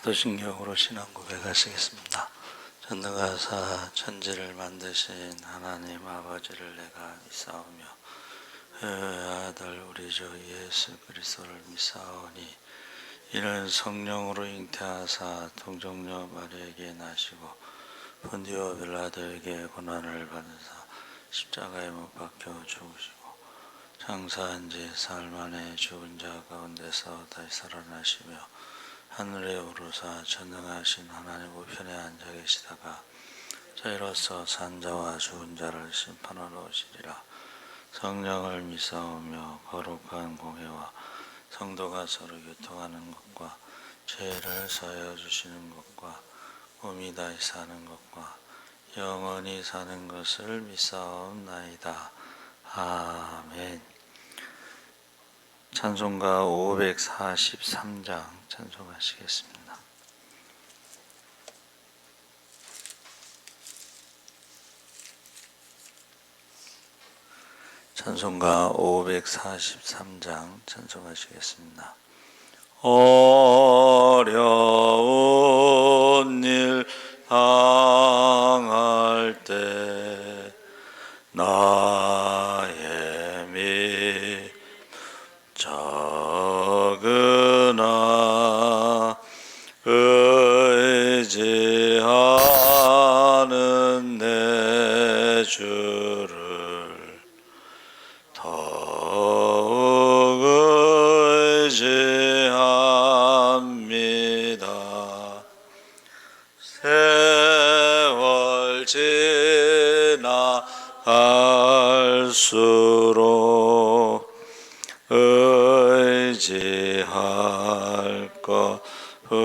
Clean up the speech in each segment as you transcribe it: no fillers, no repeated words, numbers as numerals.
사도신경으로 신앙 고백하시겠습니다. 전능하사 천지를 만드신 하나님 아버지를 내가 믿사오며 그의 아들 우리 주 예수 그리스도를 믿사오니 이는 성령으로 잉태하사 동정녀 마리아에게 나시고 본디오 빌라도에게 고난을 받으사 십자가에 못 박혀 죽으시고 장사한 지 사흘 만에 죽은 자 가운데서 다시 살아나시며 하늘에 오르사 전능하신 하나님 우편에 앉아 계시다가 저희로서 산자와 죽은 자를 심판하러 오시리라. 성령을 믿사오며 거룩한 공회와 성도가 서로 교통하는 것과 죄를 사하여 주시는 것과 몸이 다시 사는 것과 영원히 사는 것을 믿사옵나이다. 아멘. 찬송가 543장 찬송하시겠습니다. 찬송가 543장 찬송하시겠습니다. 어려운 일 당할 때 나의 믿음 적으나 의지하는 내 주를 더욱 의지합니다. 세월 지나갈수록 의지할 것뿐일세.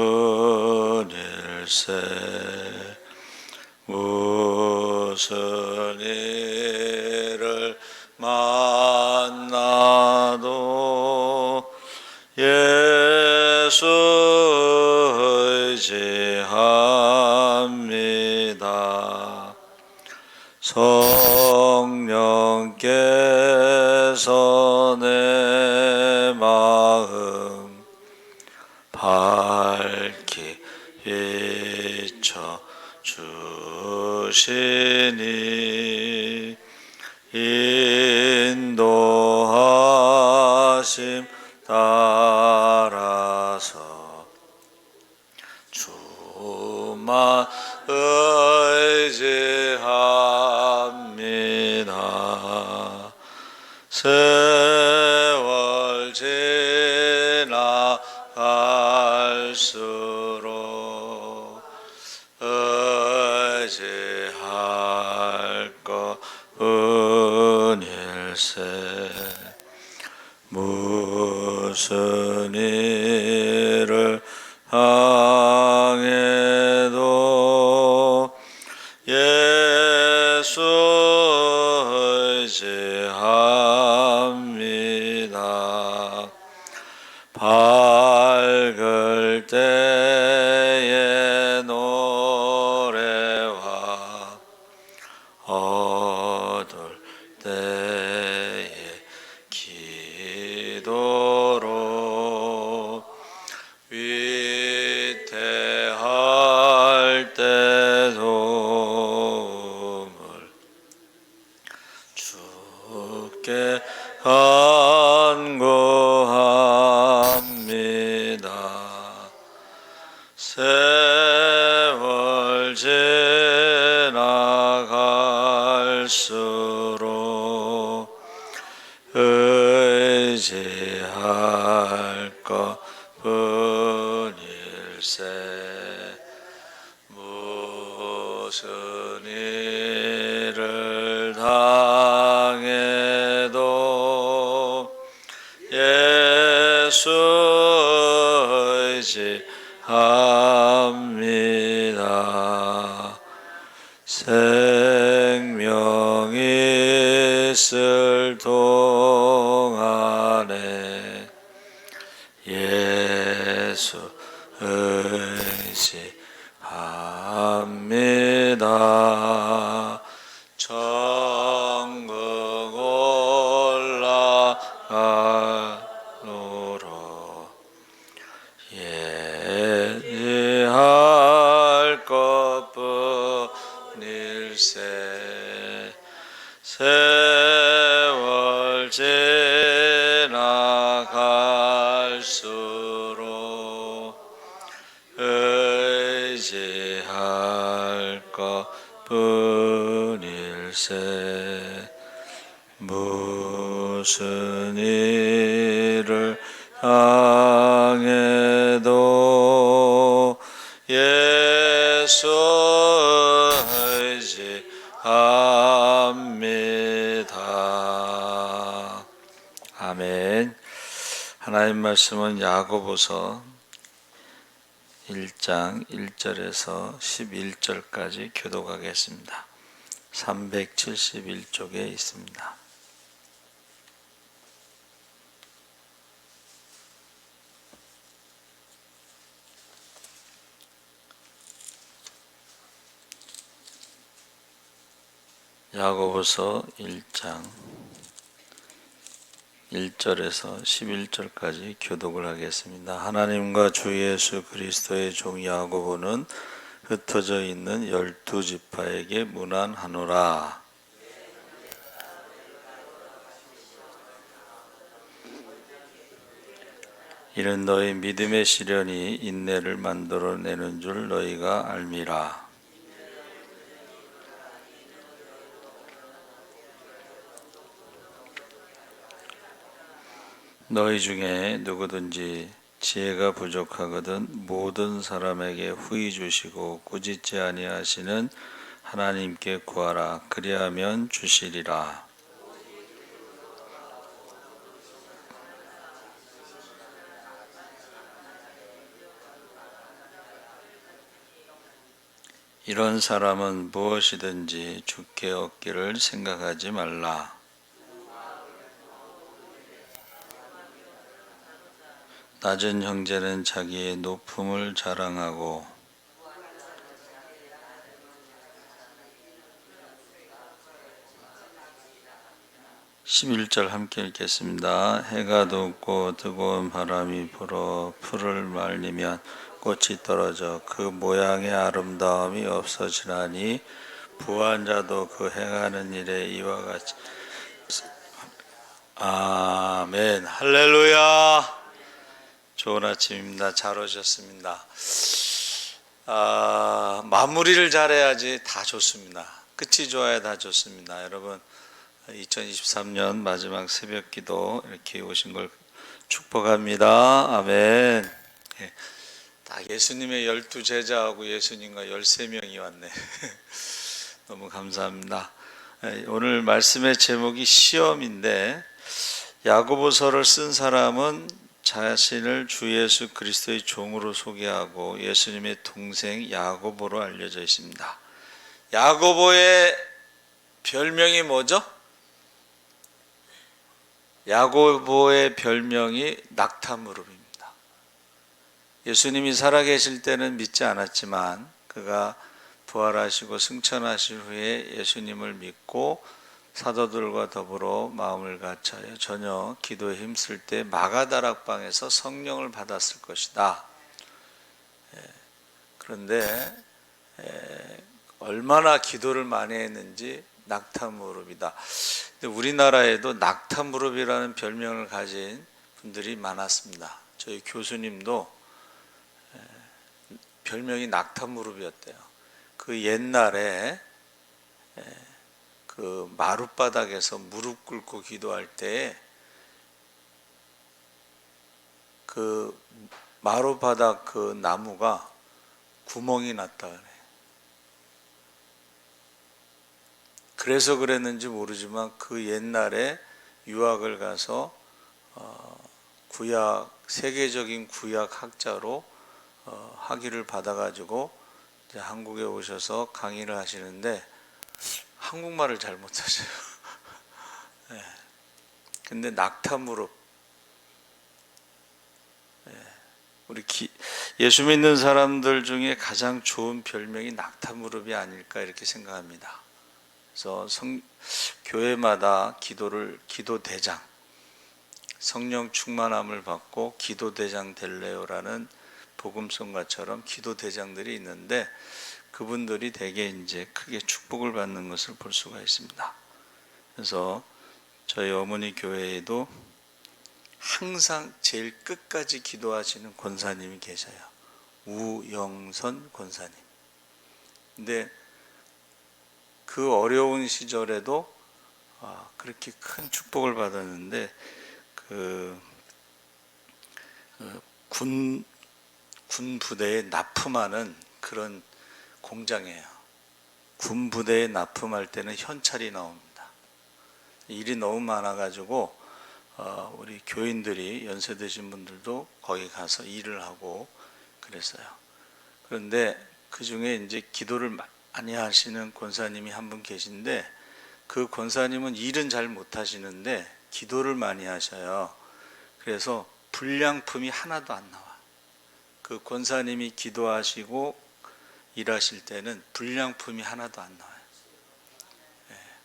무슨 일을 만나도 예수 의지합니다. 성령께서 내 마음 밝히 비춰 주시니 인도하심 따라서 주만 의지합니다. 세월 지나갈수록 의지할 것뿐일세. 무슨 일을 당해도 예수 의지합니다. 밝을 때의 노래와 어두울 때의 기도로 위태할 때 도움을 주께 간구합니다. 세월 지나갈수록 의지할 것뿐일세. 무슨 일을 당해도 예수 의지합니다. 생명이 있을 동안에 예수 의지합니다. 천국 올라가노로 예 세월 지나갈수록 의지할 것뿐일세. 무슨 일을 당해도 예수 의지합니다. 아멘. 하나님 말씀은 야고보서 1장 1절에서 11절까지 교독하겠습니다. 371쪽에 있습니다. 야고보서 1장 1절에서 11절까지 교독을 하겠습니다. 하나님과 주 예수 그리스도의 종 야고보는 흩어져 있는 12지파에게 문안하노라. 이는 너희 믿음의 시련이 인내를 만들어내는 줄 너희가 알미라. 너희 중에 누구든지 지혜가 부족하거든 모든 사람에게 후히 주시고 꾸짖지 아니하시는 하나님께 구하라. 그리하면 주시리라. 이런 사람은 무엇이든지 주께 얻기를 생각하지 말라. 낮은 형제는 자기의 높음을 자랑하고 11절 함께 읽겠습니다. 해가 돋고 뜨거운 바람이 불어 풀을 말리면 꽃이 떨어져 그 모양의 아름다움이 없어지나니 부한 자도 그 행하는 일에 이와 같이. 아멘. 할렐루야. 좋은 아침입니다. 잘 오셨습니다. 마무리를 잘해야지 다 좋습니다. 끝이 좋아야 다 좋습니다. 여러분 2023년 마지막 새벽기도 이렇게 오신 걸 축복합니다. 아멘. 딱 예수님의 12제자하고 예수님과 13명이 왔네. 너무 감사합니다. 오늘 말씀의 제목이 시험인데 야고보서를 쓴 사람은 자신을 주 예수 그리스도의 종으로 소개하고 예수님의 동생 야고보로 알려져 있습니다. 야고보의 별명이 뭐죠? 야고보의 별명이 낙타무릎입니다. 예수님이 살아계실 때는 믿지 않았지만 그가 부활하시고 승천하신 후에 예수님을 믿고 사도들과 더불어 마음을 같이하여 전혀 기도에 힘쓸 때 마가다락방에서 성령을 받았을 것이다. 그런데 얼마나 기도를 많이 했는지 낙타무릎이다. 우리나라에도 낙타무릎이라는 별명을 가진 분들이 많았습니다. 저희 교수님도 별명이 낙타무릎이었대요. 그 옛날에 그 마룻바닥에서 무릎 꿇고 기도할 때 그 마룻바닥 그 나무가 구멍이 났다 그래. 그래서 그랬는지 모르지만 그 옛날에 유학을 가서 구약 세계적인 구약 학자로 학위를 받아가지고 이제 한국에 오셔서 강의를 하시는데 한국말을 잘 못하세요. 네. 근데 낙타무릎. 네. 우리 예수 믿는 사람들 중에 가장 좋은 별명이 낙타무릎이 아닐까 이렇게 생각합니다. 그래서 교회마다 기도대장, 성령 충만함을 받고 기도대장 될래요라는 복음성가처럼 기도대장들이 있는데 그분들이 대개 이제 크게 축복을 받는 것을 볼 수가 있습니다. 그래서 저희 어머니 교회에도 항상 제일 끝까지 기도하시는 권사님이 계셔요. 우영선 권사님. 근데 그 어려운 시절에도 그렇게 큰 축복을 받았는데 군 부대에 납품하는 그런 공장이에요. 군 부대에 납품할 때는 현찰이 나옵니다. 일이 너무 많아가지고 우리 교인들이 연세 드신 분들도 거기 가서 일을 하고 그랬어요. 그런데 그 중에 이제 기도를 많이 하시는 권사님이 한 분 계신데, 그 권사님은 일은 잘 못하시는데 기도를 많이 하셔요. 그래서 불량품이 하나도 안 나와. 그 권사님이 기도하시고 일하실 때는 불량품이 하나도 안 나와요.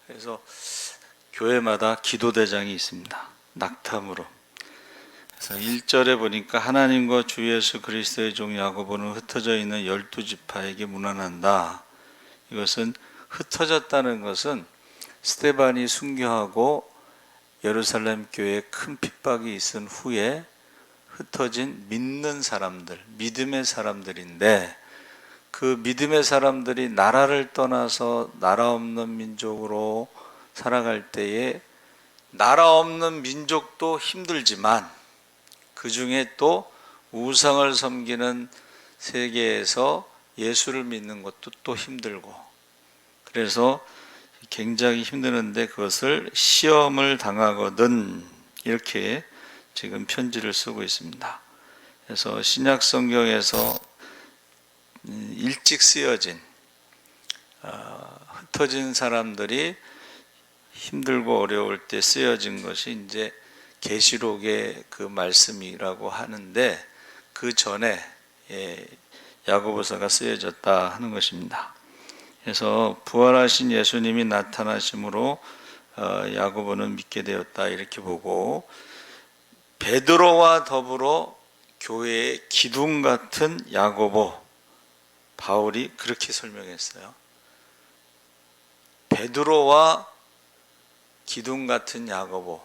그래서 교회마다 기도대장이 있습니다. 낙탐으로. 그래서 1절에 보니까 하나님과 주 예수 그리스도의 종 야고보는 흩어져 있는 12지파에게 문안한다. 이것은 흩어졌다는 것은 스데반이 순교하고 예루살렘 교회에 큰 핍박이 있은 후에 흩어진 믿는 사람들, 믿음의 사람들인데, 그 믿음의 사람들이 나라를 떠나서 나라 없는 민족으로 살아갈 때에 나라 없는 민족도 힘들지만 그 중에 또 우상을 섬기는 세계에서 예수를 믿는 것도 또 힘들고, 그래서 굉장히 힘드는데 그것을 시험을 당하거든, 이렇게 지금 편지를 쓰고 있습니다. 그래서 신약 성경에서 일찍 쓰여진 흩어진 사람들이 힘들고 어려울 때 쓰여진 것이 이제 계시록의 그 말씀이라고 하는데, 그 전에 야고보서가 쓰여졌다 하는 것입니다. 그래서 부활하신 예수님이 나타나심으로 야고보는 믿게 되었다, 이렇게 보고, 베드로와 더불어 교회의 기둥 같은 야고보, 바울이 그렇게 설명했어요. 베드로와 기둥 같은 야고보,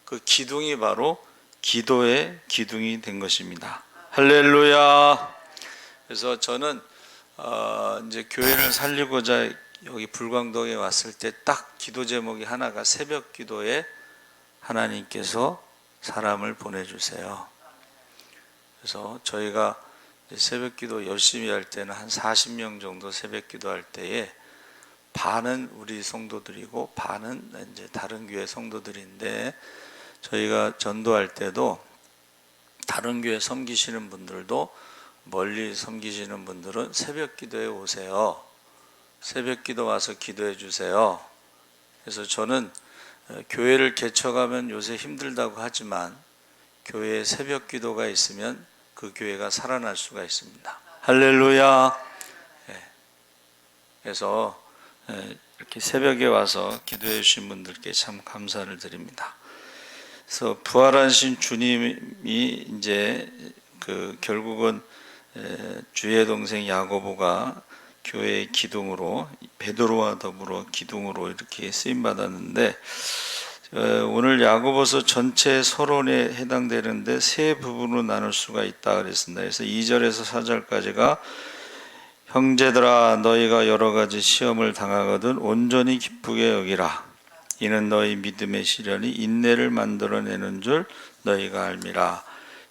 그 기둥이 바로 기도의 기둥이 된 것입니다. 할렐루야. 그래서 저는 이제 교회를 살리고자 여기 불광동에 왔을 때 딱 기도 제목이 하나가 새벽 기도에 하나님께서 사람을 보내주세요. 그래서 저희가 새벽 기도 열심히 할 때는 한 40명 정도 새벽 기도 할 때에 반은 우리 성도들이고 반은 이제 다른 교회 성도들인데, 저희가 전도할 때도 다른 교회 섬기시는 분들도 멀리 섬기시는 분들은 새벽 기도에 오세요. 새벽 기도 와서 기도해 주세요. 그래서 저는 교회를 개척하면 요새 힘들다고 하지만 교회에 새벽 기도가 있으면 그 교회가 살아날 수가 있습니다. 할렐루야. 그래서 이렇게 새벽에 와서 기도해 주신 분들께 참 감사를 드립니다. 그래서 부활하신 주님이 이제 결국은 주의 동생 야고보가 교회의 기둥으로, 베드로와 더불어 기둥으로 이렇게 쓰임 받았는데, 오늘 야고보서 전체 서론에 해당되는데 세 부분으로 나눌 수가 있다 그랬습니다. 그래서 2절에서 4절까지가 형제들아 너희가 여러 가지 시험을 당하거든 온전히 기쁘게 여기라. 이는 너희 믿음의 시련이 인내를 만들어내는 줄 너희가 알미라.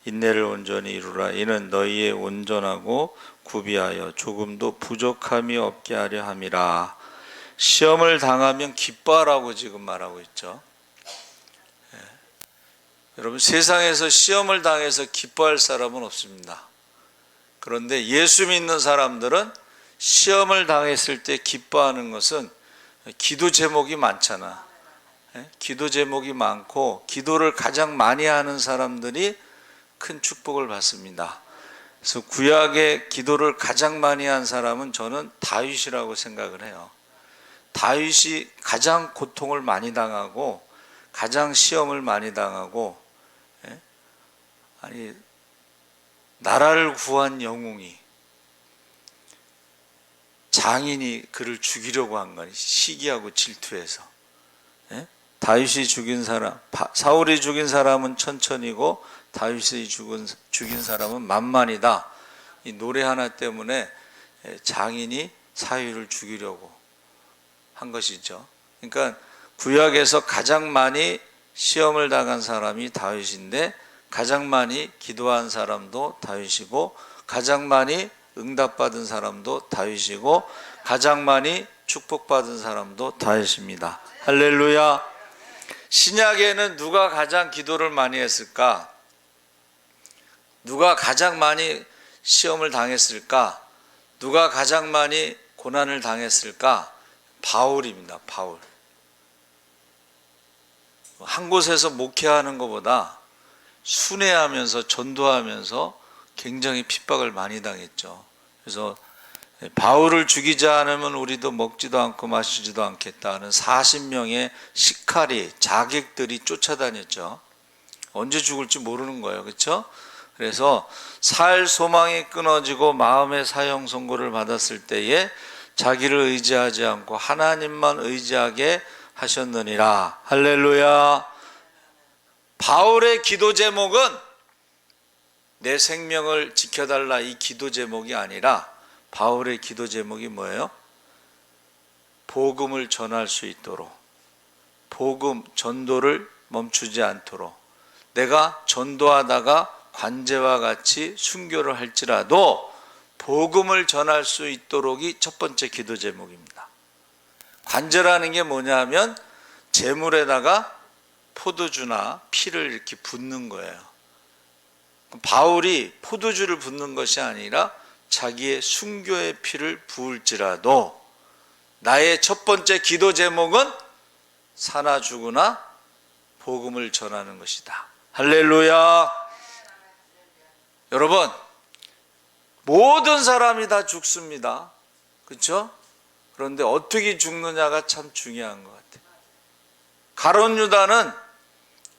인내를 온전히 이루라. 이는 너희의 온전하고 구비하여 조금도 부족함이 없게 하려 함이라. 시험을 당하면 기뻐하라고 지금 말하고 있죠. 여러분, 세상에서 시험을 당해서 기뻐할 사람은 없습니다. 그런데 예수 믿는 사람들은 시험을 당했을 때 기뻐하는 것은 기도 제목이 많잖아. 기도 제목이 많고 기도를 가장 많이 하는 사람들이 큰 축복을 받습니다. 그래서 구약의 기도를 가장 많이 한 사람은 저는 다윗이라고 생각을 해요. 다윗이 가장 고통을 많이 당하고 가장 시험을 많이 당하고, 아니 나라를 구한 영웅이, 장인이 그를 죽이려고 한 거니, 시기하고 질투해서. 예? 다윗이 죽인 사람, 사울이 죽인 사람은 천천히고 다윗이 죽인 사람은 만만이다. 이 노래 하나 때문에 장인이 사울을 죽이려고 한 것이죠. 그러니까 구약에서 가장 많이 시험을 당한 사람이 다윗인데 가장 많이 기도한 사람도 다윗이고 가장 많이 응답받은 사람도 다윗이고 가장 많이 축복받은 사람도 다윗입니다. 할렐루야. 신약에는 누가 가장 기도를 많이 했을까? 누가 가장 많이 시험을 당했을까? 누가 가장 많이 고난을 당했을까? 바울입니다. 바울. 한 곳에서 목회하는 것보다 순회하면서 전도하면서 굉장히 핍박을 많이 당했죠. 그래서 바울을 죽이지 않으면 우리도 먹지도 않고 마시지도 않겠다는 40명의 시카리, 자객들이 쫓아다녔죠. 언제 죽을지 모르는 거예요. 그렇죠? 그래서 살 소망이 끊어지고 마음의 사형 선고를 받았을 때에 자기를 의지하지 않고 하나님만 의지하게 하셨느니라. 할렐루야. 바울의 기도 제목은 내 생명을 지켜달라 이 기도 제목이 아니라 바울의 기도 제목이 뭐예요? 복음을 전할 수 있도록, 복음 전도를 멈추지 않도록, 내가 전도하다가 관제와 같이 순교를 할지라도 복음을 전할 수 있도록이 첫 번째 기도 제목입니다. 관제라는 게 뭐냐 하면 재물에다가 포도주나 피를 이렇게 붓는 거예요. 바울이 포도주를 붓는 것이 아니라 자기의 순교의 피를 부을지라도 나의 첫 번째 기도 제목은 사나 죽으나 복음을 전하는 것이다. 할렐루야. 여러분, 모든 사람이 다 죽습니다. 그렇죠? 그런데 어떻게 죽느냐가 참 중요한 것 같아요. 가룟 유다는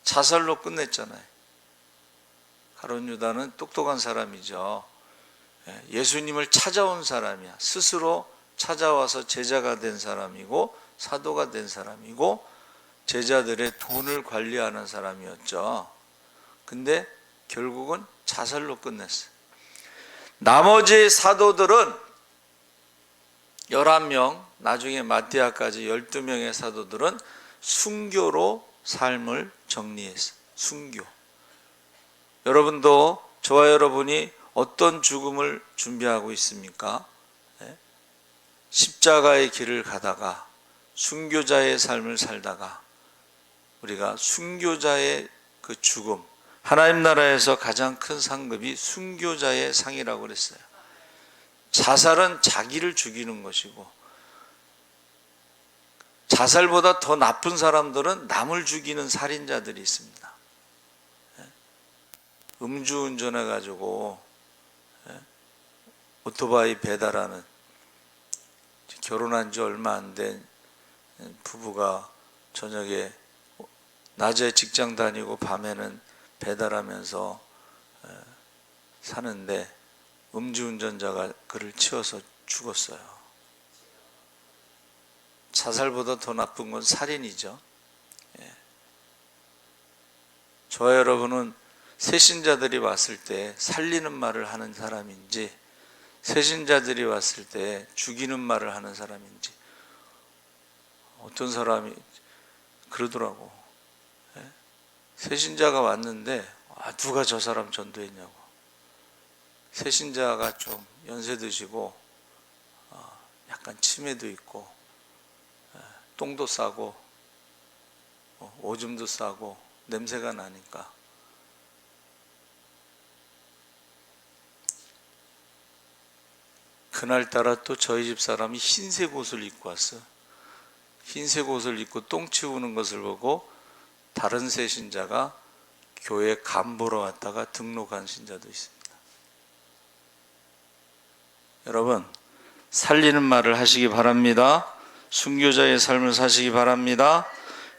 자살로 끝냈잖아요. 가룟 유다는 똑똑한 사람이죠. 예수님을 찾아온 사람이야. 스스로 찾아와서 제자가 된 사람이고 사도가 된 사람이고 제자들의 돈을 관리하는 사람이었죠. 근데 결국은 자살로 끝냈어요. 나머지 사도들은 11명, 나중에 마띠아까지 12명의 사도들은 순교로 삶을 정리했어요. 순교. 여러분도 저와 여러분이 어떤 죽음을 준비하고 있습니까? 십자가의 길을 가다가 순교자의 삶을 살다가 우리가 순교자의 그 죽음, 하나님 나라에서 가장 큰 상급이 순교자의 상이라고 그랬어요. 자살은 자기를 죽이는 것이고 자살보다 더 나쁜 사람들은 남을 죽이는 살인자들이 있습니다. 음주운전해가지고 오토바이 배달하는 결혼한 지 얼마 안 된 부부가 저녁에 낮에 직장 다니고 밤에는 배달하면서 사는데 음주운전자가 그를 치워서 죽었어요. 자살보다 더 나쁜 건 살인이죠. 저와 여러분은 새신자들이 왔을 때 살리는 말을 하는 사람인지 새신자들이 왔을 때 죽이는 말을 하는 사람인지. 어떤 사람이 그러더라고. 새신자가 왔는데 누가 저 사람 전도했냐고. 새신자가 좀 연세 드시고 약간 치매도 있고 똥도 싸고 오줌도 싸고 냄새가 나니까 그날따라 또 저희 집 사람이 흰색 옷을 입고 왔어. 흰색 옷을 입고 똥 치우는 것을 보고 다른 새 신자가 교회 간 보러 왔다가 등록한 신자도 있습니다. 여러분, 살리는 말을 하시기 바랍니다. 순교자의 삶을 사시기 바랍니다.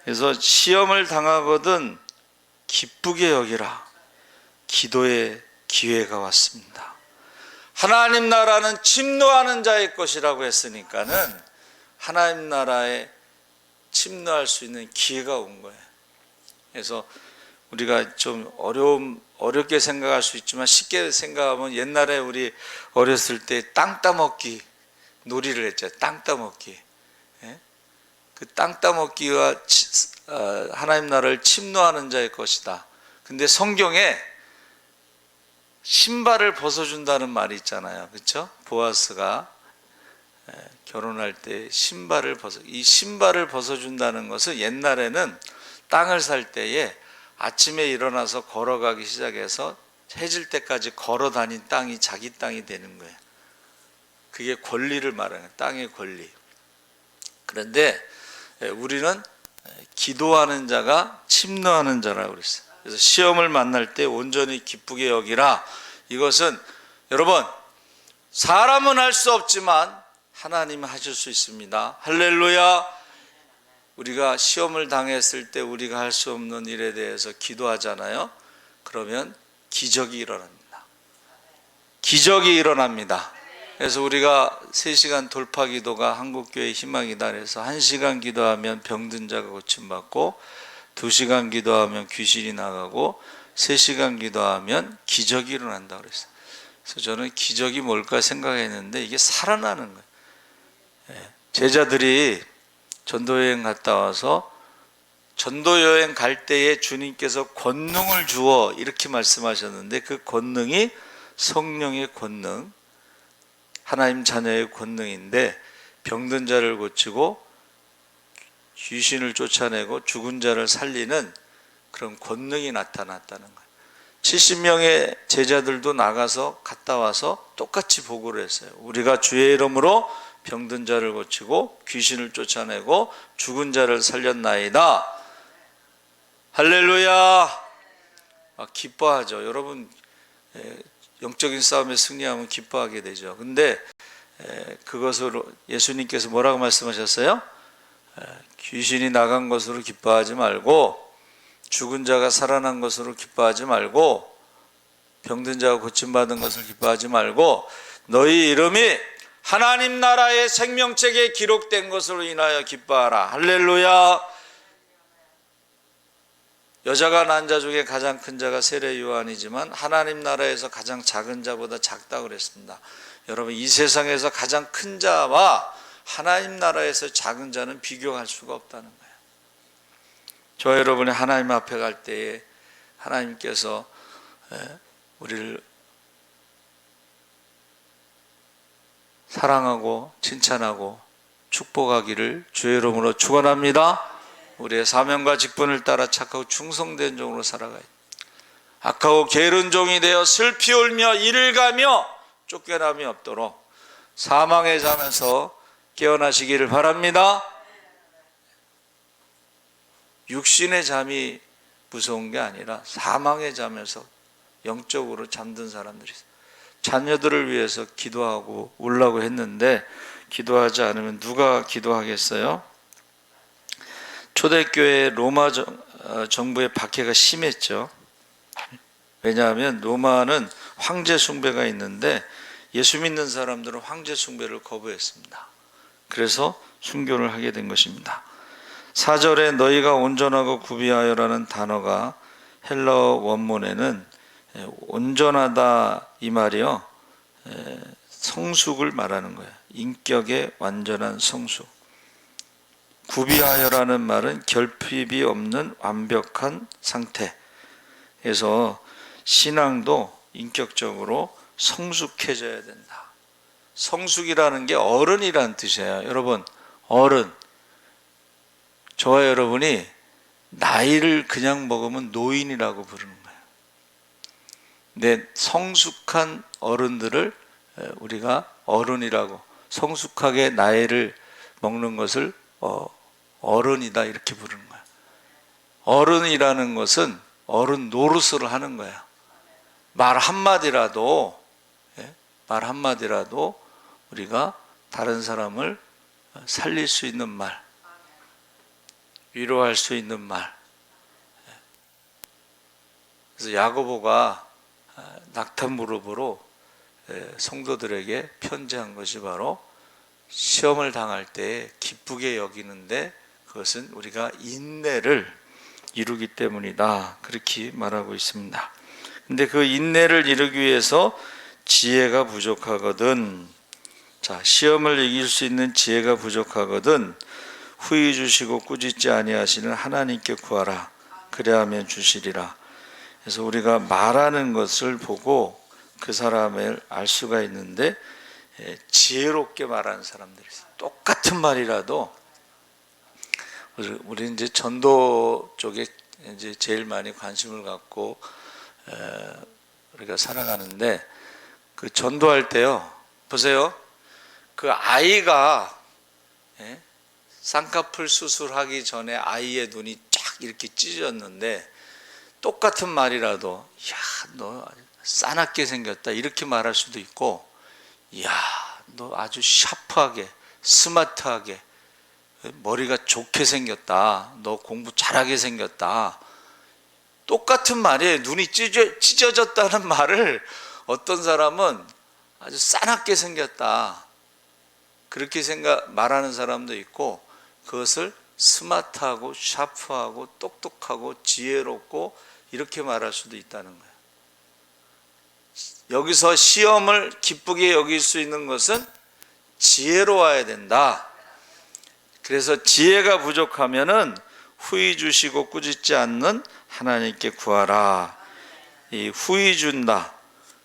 그래서 시험을 당하거든 기쁘게 여기라. 기도의 기회가 왔습니다. 하나님 나라는 침노하는 자의 것이라고 했으니까는 하나님 나라의 침노할 수 있는 기회가 온 거예요. 그래서 우리가 좀 어렵게 생각할 수 있지만 쉽게 생각하면 옛날에 우리 어렸을 때 땅 따먹기 놀이를 했죠. 땅 따먹기. 예? 그 땅 따먹기가 하나님 나라를 침노하는 자의 것이다. 근데 성경에 신발을 벗어준다는 말이 있잖아요. 그렇죠? 보아스가 결혼할 때 이 신발을 벗어준다는 것은 옛날에는 땅을 살 때에 아침에 일어나서 걸어가기 시작해서 해질 때까지 걸어 다닌 땅이 자기 땅이 되는 거예요. 그게 권리를 말하는 거예요. 땅의 권리. 그런데 우리는 기도하는 자가 침노하는 자라고 그랬어요. 그래서 시험을 만날 때 온전히 기쁘게 여기라. 이것은 여러분, 사람은 할 수 없지만 하나님은 하실 수 있습니다. 할렐루야. 우리가 시험을 당했을 때 우리가 할 수 없는 일에 대해서 기도하잖아요. 그러면 기적이 일어납니다. 기적이 일어납니다. 그래서 우리가 3시간 돌파 기도가 한국교회 희망이다. 그래서 1시간 기도하면 병든 자가 고침받고 2시간 기도하면 귀신이 나가고 3시간 기도하면 기적이 일어난다고 그랬어요. 그래서 저는 기적이 뭘까 생각했는데 이게 살아나는 거예요. 제자들이 전도여행 갔다 와서 전도여행 갈 때에 주님께서 권능을 주어 이렇게 말씀하셨는데 그 권능이 성령의 권능, 하나님 자녀의 권능인데 병든 자를 고치고 귀신을 쫓아내고 죽은 자를 살리는 그런 권능이 나타났다는 거예요. 70명의 제자들도 나가서 갔다 와서 똑같이 보고를 했어요. 우리가 주의 이름으로 병든 자를 고치고 귀신을 쫓아내고 죽은 자를 살렸나이다. 할렐루야. 기뻐하죠. 여러분 영적인 싸움에 승리하면 기뻐하게 되죠. 근데 그것으로 예수님께서 뭐라고 말씀하셨어요? 귀신이 나간 것으로 기뻐하지 말고 죽은 자가 살아난 것으로 기뻐하지 말고 병든 자가 고침받은 것을 기뻐하지 말고 너희 이름이 하나님 나라의 생명책에 기록된 것으로 인하여 기뻐하라. 할렐루야. 여자가 난 자 중에 가장 큰 자가 세례 요한이지만 하나님 나라에서 가장 작은 자보다 작다고 그랬습니다. 여러분, 이 세상에서 가장 큰 자와 하나님 나라에서 작은 자는 비교할 수가 없다는 거예요. 저 여러분이 하나님 앞에 갈 때에 하나님께서 우리를 사랑하고 칭찬하고 축복하기를 주의 이름으로 축원합니다. 우리의 사명과 직분을 따라 착하고 충성된 종으로 살아가야 돼. 악하고 게으른 종이 되어 슬피 울며 이를 가며 쫓겨남이 없도록 사망의 잠에서 깨어나시기를 바랍니다. 육신의 잠이 무서운 게 아니라 사망의 잠에서 영적으로 잠든 사람들이 있어요. 자녀들을 위해서 기도하고 울라고 했는데 기도하지 않으면 누가 기도하겠어요? 초대교회 로마 정부의 박해가 심했죠. 왜냐하면 로마는 황제 숭배가 있는데 예수 믿는 사람들은 황제 숭배를 거부했습니다. 그래서 순교를 하게 된 것입니다. 4절에 너희가 온전하고 구비하여라는 단어가 헬라어 원문에는 온전하다 이 말이요, 성숙을 말하는 거예요. 인격의 완전한 성숙. 구비하여라는 말은 결핍이 없는 완벽한 상태. 그래서 신앙도 인격적으로 성숙해져야 된다. 성숙이라는 게 어른이라는 뜻이에요. 여러분, 어른. 저와 여러분이 나이를 그냥 먹으면 노인이라고 부르는 거예요. 근데 성숙한 어른들을 우리가 어른이라고, 성숙하게 나이를 먹는 것을 어른이다 이렇게 부르는 거예요. 어른이라는 것은 어른 노릇을 하는 거예요. 말 한마디라도 우리가 다른 사람을 살릴 수 있는 말, 위로할 수 있는 말. 그래서 야고보가 낙탄 무릎으로 성도들에게 편지한 것이 바로 시험을 당할 때 기쁘게 여기는데 그것은 우리가 인내를 이루기 때문이다. 그렇게 말하고 있습니다. 근데 그 인내를 이루기 위해서 지혜가 부족하거든. 자, 시험을 이길 수 있는 지혜가 부족하거든 후히 주시고 꾸짖지 아니하시는 하나님께 구하라. 그래야면 주시리라. 그래서 우리가 말하는 것을 보고 그 사람을 알 수가 있는데, 지혜롭게 말하는 사람들이 있어요. 똑같은 말이라도, 우리 이제 전도 쪽에 이제 제일 많이 관심을 갖고 우리가 살아가는데, 그 전도할 때요, 보세요. 그 아이가 쌍꺼풀 수술하기 전에 아이의 눈이 쫙 이렇게 찢어졌는데, 똑같은 말이라도 야, 너 싸납게 생겼다 이렇게 말할 수도 있고, 야, 너 아주 샤프하게 스마트하게 머리가 좋게 생겼다, 너 공부 잘하게 생겼다. 똑같은 말이에요. 눈이 찢어졌다는 말을 어떤 사람은 아주 싸납게 생겼다 그렇게 말하는 사람도 있고, 그것을 스마트하고 샤프하고 똑똑하고 지혜롭고 이렇게 말할 수도 있다는 거예요. 여기서 시험을 기쁘게 여길 수 있는 것은 지혜로워야 된다. 그래서 지혜가 부족하면은 후히 주시고 꾸짖지 않는 하나님께 구하라. 이 후히 준다,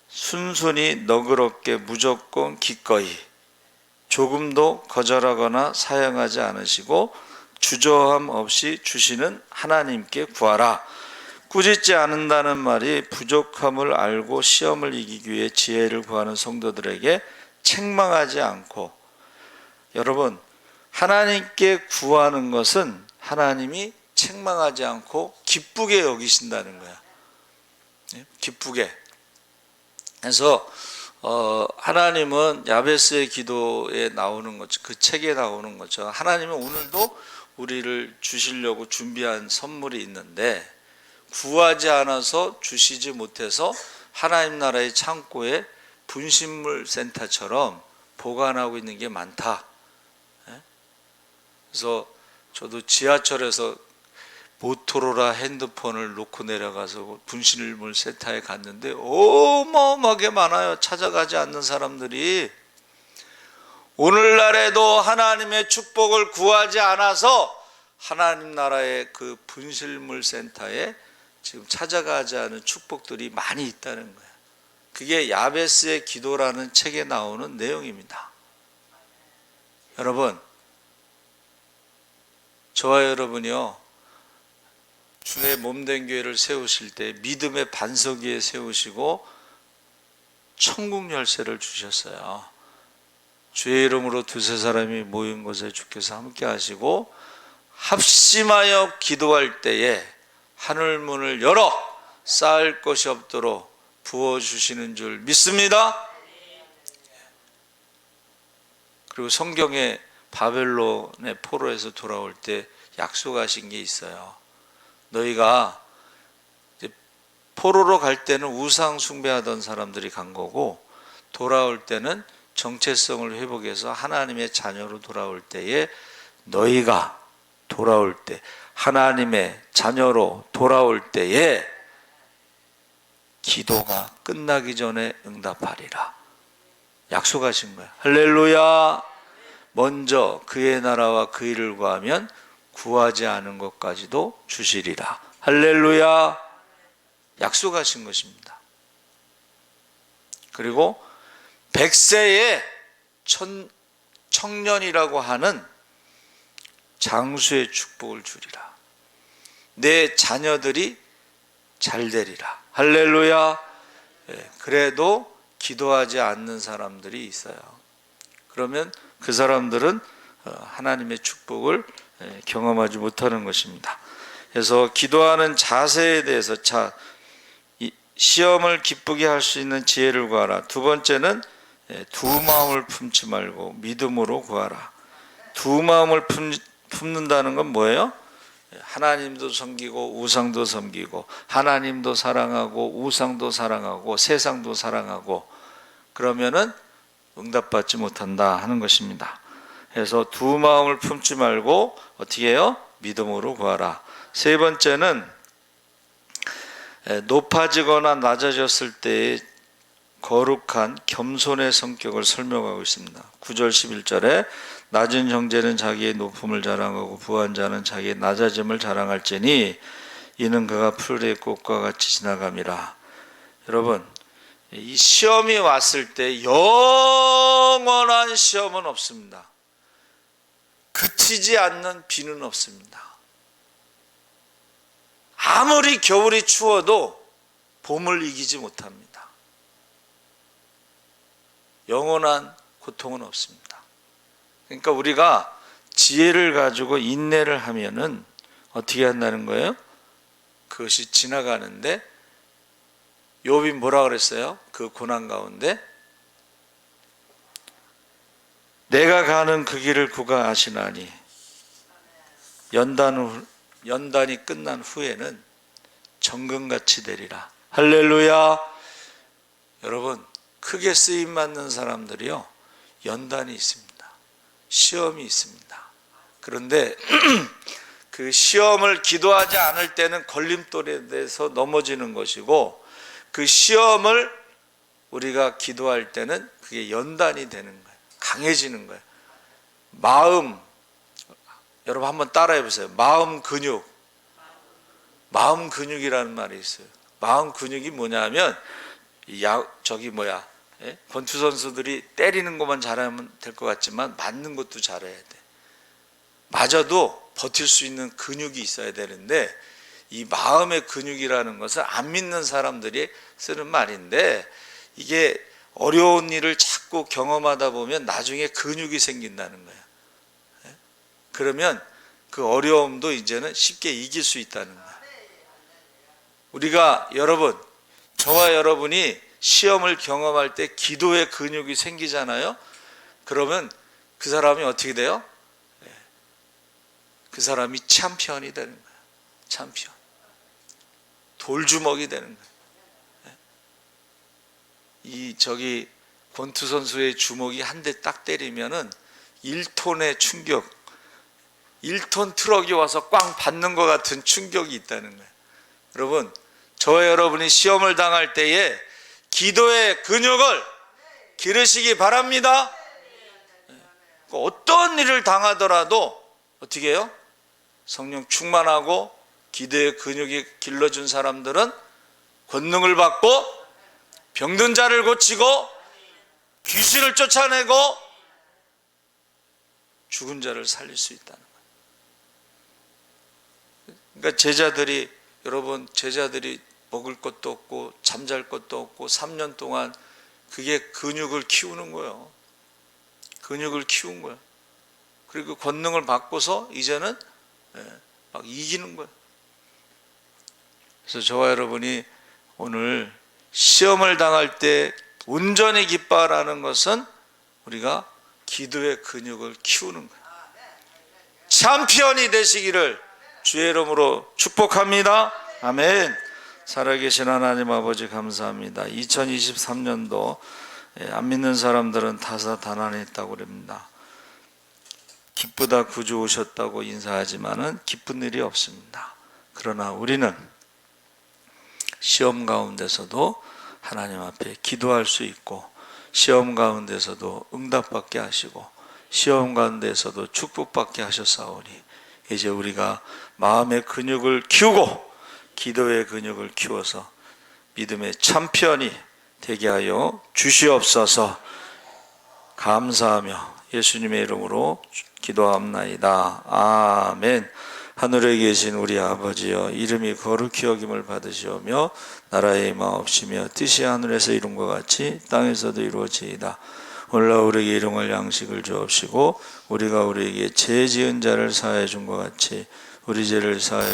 순순히 너그럽게 무조건 기꺼이 조금도 거절하거나 사양하지 않으시고 주저함 없이 주시는 하나님께 구하라. 꾸짖지 않는다는 말이 부족함을 알고 시험을 이기기 위해 지혜를 구하는 성도들에게 책망하지 않고, 여러분, 하나님께 구하는 것은 하나님이 책망하지 않고 기쁘게 여기신다는 거야. 기쁘게. 그래서 하나님은 야베스의 기도에 나오는 것처럼, 그 책에 나오는 것처럼 하나님은 오늘도 우리를 주시려고 준비한 선물이 있는데, 구하지 않아서 주시지 못해서 하나님 나라의 창고에 분식물 센터처럼 보관하고 있는 게 많다. 그래서 저도 지하철에서 모토로라 핸드폰을 놓고 내려가서 분식물 센터에 갔는데 어마어마하게 많아요. 찾아가지 않는 사람들이. 오늘날에도 하나님의 축복을 구하지 않아서 하나님 나라의 그 분식물 센터에 지금 찾아가지 않은 축복들이 많이 있다는 거예요. 그게 야베스의 기도라는 책에 나오는 내용입니다. 여러분, 저와 여러분이요, 주의 몸된 교회를 세우실 때 믿음의 반석 위에 세우시고 천국 열쇠를 주셨어요. 주의 이름으로 두세 사람이 모인 곳에 주께서 함께 하시고 합심하여 기도할 때에 하늘문을 열어 쌓을 것이 없도록 부어주시는 줄 믿습니다. 그리고 성경에 바벨론의 포로에서 돌아올 때 약속하신 게 있어요. 너희가 포로로 갈 때는 우상 숭배하던 사람들이 간 거고, 돌아올 때는 정체성을 회복해서 하나님의 자녀로 돌아올 때에, 너희가 돌아올 때 하나님의 자녀로 돌아올 때에 기도가 끝나기 전에 응답하리라 약속하신 거예요. 할렐루야. 먼저 그의 나라와 그 일을 구하면 구하지 않은 것까지도 주시리라. 할렐루야. 약속하신 것입니다. 그리고 100세의 청년이라고 하는 장수의 축복을 주리라. 내 자녀들이 잘 되리라. 할렐루야. 그래도 기도하지 않는 사람들이 있어요. 그러면 그 사람들은 하나님의 축복을 경험하지 못하는 것입니다. 그래서 기도하는 자세에 대해서, 시험을 기쁘게 할 수 있는 지혜를 구하라. 두 번째는 두 마음을 품지 말고 믿음으로 구하라. 두 마음을 품는다는 건 뭐예요? 하나님도 섬기고 우상도 섬기고, 하나님도 사랑하고 우상도 사랑하고 세상도 사랑하고, 그러면은 응답받지 못한다 하는 것입니다. 해서 두 마음을 품지 말고 어떻게 해요? 믿음으로 구하라. 세 번째는 높아지거나 낮아졌을 때의 거룩한 겸손의 성격을 설명하고 있습니다. 9절 11절에 낮은 형제는 자기의 높음을 자랑하고 부한 자는 자기의 낮아짐을 자랑할지니 이는 그가 풀의 꽃과 같이 지나감이라. 여러분, 이 시험이 왔을 때 영원한 시험은 없습니다. 그치지 않는 비는 없습니다. 아무리 겨울이 추워도 봄을 이기지 못합니다. 영원한 고통은 없습니다. 그러니까 우리가 지혜를 가지고 인내를 하면은 어떻게 한다는 거예요? 그것이 지나가는데, 욥이 뭐라 그랬어요? 그 고난 가운데 내가 가는 그 길을 그가 아시나니 연단이 끝난 후에는 정금같이 되리라. 할렐루야. 여러분, 크게 쓰임 받는 사람들이요, 연단이 있습니다. 시험이 있습니다. 그런데 그 시험을 기도하지 않을 때는 걸림돌에 대해서 넘어지는 것이고, 그 시험을 우리가 기도할 때는 그게 연단이 되는 거예요. 강해지는 거예요. 마음, 여러분 한번 따라해 보세요. 마음 근육이라는 말이 있어요. 마음 근육이 뭐냐면 권투 선수들이 때리는 것만 잘하면 될 것 같지만 맞는 것도 잘해야 돼. 맞아도 버틸 수 있는 근육이 있어야 되는데, 이 마음의 근육이라는 것은 안 믿는 사람들이 쓰는 말인데, 이게 어려운 일을 자꾸 경험하다 보면 나중에 근육이 생긴다는 거예요. 그러면 그 어려움도 이제는 쉽게 이길 수 있다는 거예요. 우리가, 저와 여러분이 시험을 경험할 때 기도의 근육이 생기잖아요. 그러면 그 사람이 어떻게 돼요? 그 사람이 챔피언이 되는 거예요. 챔피언. 돌주먹이 되는 거예요. 권투 선수의 주먹이 한 대 딱 때리면은 1톤의 충격, 1톤 트럭이 와서 꽝 받는 것 같은 충격이 있다는 거예요. 여러분, 저와 여러분이 시험을 당할 때에 기도의 근육을 기르시기 바랍니다. 어떤 일을 당하더라도 어떻게 해요? 성령 충만하고 기도의 근육이 길러준 사람들은 권능을 받고 병든 자를 고치고 귀신을 쫓아내고 죽은 자를 살릴 수 있다는 거예요. 그러니까 제자들이 먹을 것도 없고 잠잘 것도 없고 3년 동안 그게 근육을 키우는 거예요. 근육을 키운 거예요. 그리고 권능을 받고서 이제는 막 이기는 거예요. 그래서 저와 여러분이 오늘 시험을 당할 때 온전히 기뻐하라는 것은 우리가 기도의 근육을 키우는 거예요. 챔피언이 되시기를 주의 이름으로 축복합니다. 아멘. 살아계신 하나님 아버지 감사합니다. 2023년도 안 믿는 사람들은 다사다난했다고 그럽니다. 기쁘다 구주 오셨다고 인사하지만은 기쁜 일이 없습니다. 그러나 우리는 시험 가운데서도 하나님 앞에 기도할 수 있고, 시험 가운데서도 응답받게 하시고, 시험 가운데서도 축복받게 하셨사오니, 이제 우리가 마음의 근육을 키우고 기도의 근육을 키워서 믿음의 챔피언이 되게 하여 주시옵소서. 감사하며 예수님의 이름으로 기도합나이다. 아멘. 하늘에 계신 우리 아버지여, 이름이 거룩히 여김을 받으시오며 나라의 임하옵시며 뜻이 하늘에서 이룬 것 같이 땅에서도 이루어지이다. 오늘날 우리에게 일용할 양식을 주옵시고 우리가 우리에게 죄 지은 자를 사하여 준 것 같이 우리 죄를 사하여